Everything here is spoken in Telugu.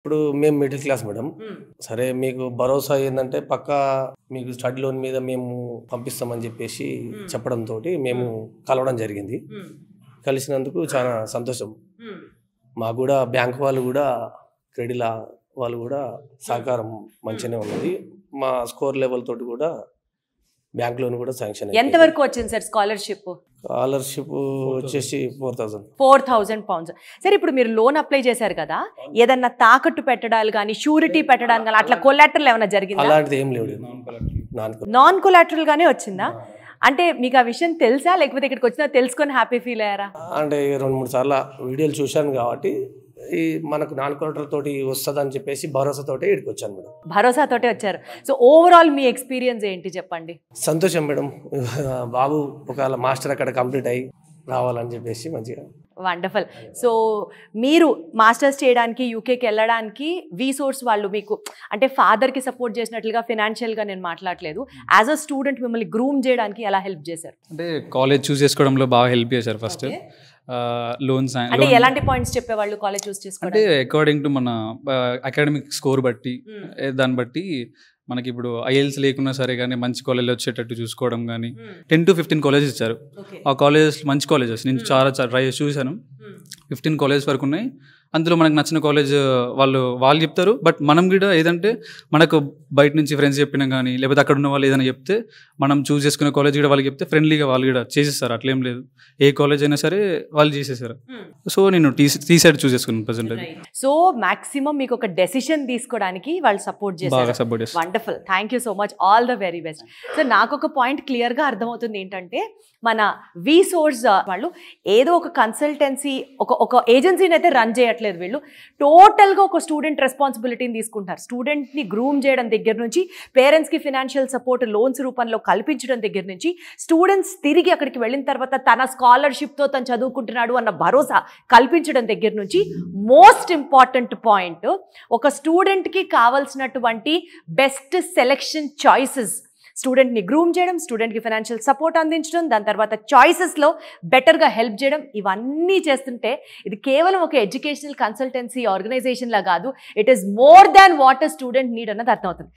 ఇప్పుడు మేము మిడిల్ క్లాస్ మేడం. సరే మీకు భరోసా ఏందంటే పక్కా మీకు స్టడీ లోన్ మీద మేము పంపిస్తామని చెప్పేసి చెప్పడంతో మేము కలవడం జరిగింది. కలిసినందుకు చాలా సంతోషం. మాకు కూడా బ్యాంక్ వాళ్ళు కూడా క్రెడిట్ వాళ్ళు కూడా సహకారం మంచిగానే ఉన్నది. మా స్కోర్ లెవెల్ తోటి కూడా బ్యాంక్ లోన్ కూడా శాంక్షన్. ఎంత వరకు వచ్చింది సార్ స్కాలర్షిప్? స్కాలర్షిప్ వచ్చేసి 4,000 pounds. సరే, ఇప్పుడు మీరు లోన్ అప్లై చేశారు కదా, ఏదన్నా తాకట్టు పెట్టడాలు కానీ షూరిటీ పెట్టడానికి కానీ అట్లా కొలాటరల్ ఏమైనా జరిగిందా? అలాంటిది ఏం లేదు. నాన్ కొలాటరల్ గానే వచ్చిందా? అంటే మీకు ఆ విషయం తెలుసా, లేకపోతే ఇక్కడికి వచ్చినా తెలుసుకొని హ్యాపీ ఫీల్ అయ్యారా? అంటే 2-3 సార్లు వీడియోలు చూశాను కాబట్టి ఈ మనకు నాన్ కొలాటరల్ తోటి వస్తుందని చెప్పేసి భరోసాతోటే ఇక్కడికి వచ్చాను మేడం. భరోసాతోటే వచ్చారు. సో ఓవరాల్ మీ ఎక్స్పీరియన్స్ ఏంటి చెప్పండి? సంతోషం మేడం. బాబు ఒకవేళ మాస్టర్ అక్కడ కంప్లీట్ అయ్యి రావాలని చెప్పేసి మంచిగా. వండర్ఫుల్. సో మీరు మాస్టర్స్ చేయడానికి యూకేకి వెళ్ళడానికి వీసోర్స్ వాళ్ళు మీకు అంటే ఫాదర్కి సపోర్ట్ చేసినట్లుగా ఫినాన్షియల్గా నేను మాట్లాడలేదు, యాజ్ అ స్టూడెంట్ మిమ్మల్ని గ్రూమ్ చేయడానికి ఎలా హెల్ప్ చేశారు? అంటే కాలేజ్ చూస్ చేసుకోవడంలో బాగా హెల్ప్ చేశారు. ఫస్ట్ లోన్స్ అంటే ఎలాంటి పాయింట్స్ చెప్పేవాళ్ళు కాలేజ్ చూస్ చేసుకోవడం? అంటే అకార్డింగ్ టు మన అకాడమిక్ స్కోర్ బట్టి దాన్ని బట్టి మనకి ఇప్పుడు ఐఎల్స్ లేకున్నా సరే కానీ మంచి కాలేజ్ వచ్చేటట్టు చూసుకోవడం కానీ 10 to 15 కాలేజెస్ ఇచ్చారు. ఆ కాలేజెస్ మంచి కాలేజెస్, నేను చాలా ట్రై చూశాను. 15 కాలేజెస్ వరకు ఉన్నాయి. అందులో మనకు నచ్చిన కాలేజ్ వాళ్ళు చెప్తారు. బట్ మనం కూడా ఏదంటే మనకు బయట నుంచి ఫ్రెండ్స్ చెప్పినా కానీ లేకపోతే అక్కడ ఉన్న వాళ్ళు ఏదైనా చెప్తే మనం చూస్ చేసుకునే కాలేజ్ కూడా వాళ్ళకి చెప్తే ఫ్రెండ్లీగా వాళ్ళు కూడా చేసేస్తారు. అట్లేం లేదు, ఏ కాలేజ్ అయినా సరే వాళ్ళు చేసేసారు. సో నేను టీ సైడ్ చూస్ చేసుకున్నాను ప్రజెంట్. సో మాక్సిమం మీకు ఒక డెసిషన్ తీసుకోవడానికి వాళ్ళు సపోర్ట్ చేస్తారు. Wonderful, thank you so much, all the very best. So నాకు ఒక పాయింట్ క్లియర్గా అర్థమవుతుంది ఏంటంటే మన వీసోర్స్ వాళ్ళు ఏదో ఒక కన్సల్టెన్సీ ఒక ఏజెన్సీని అయితే రన్ చేయట్లేదు. వీళ్ళు టోటల్గా ఒక స్టూడెంట్ రెస్పాన్సిబిలిటీని తీసుకుంటారు. స్టూడెంట్ని గ్రూమ్ చేయడం దగ్గర నుంచి, పేరెంట్స్కి ఫినాన్షియల్ సపోర్ట్ లోన్స్ రూపంలో కల్పించడం దగ్గర నుంచి, స్టూడెంట్స్ తిరిగి అక్కడికి వెళ్ళిన తర్వాత తన స్కాలర్షిప్తో తను చదువుకుంటున్నాడు అన్న భరోసా కల్పించడం దగ్గర నుంచి, మోస్ట్ ఇంపార్టెంట్ పాయింట్ ఒక స్టూడెంట్కి కావాల్సినటువంటి బెస్ట్ సెలెక్షన్ చాయిసెస్, స్టూడెంట్ని గ్రూమ్ చేయడం, స్టూడెంట్కి ఫైనాన్షియల్ సపోర్ట్ అందించడం, దాని తర్వాత చాయిసెస్లో బెటర్గా హెల్ప్ చేయడం, ఇవన్నీ చేస్తుంటే ఇది కేవలం ఒక ఎడ్యుకేషనల్ కన్సల్టెన్సీ ఆర్గనైజేషన్లా కాదు, it is more than what a student need అన్నది అర్థమవుతుంది.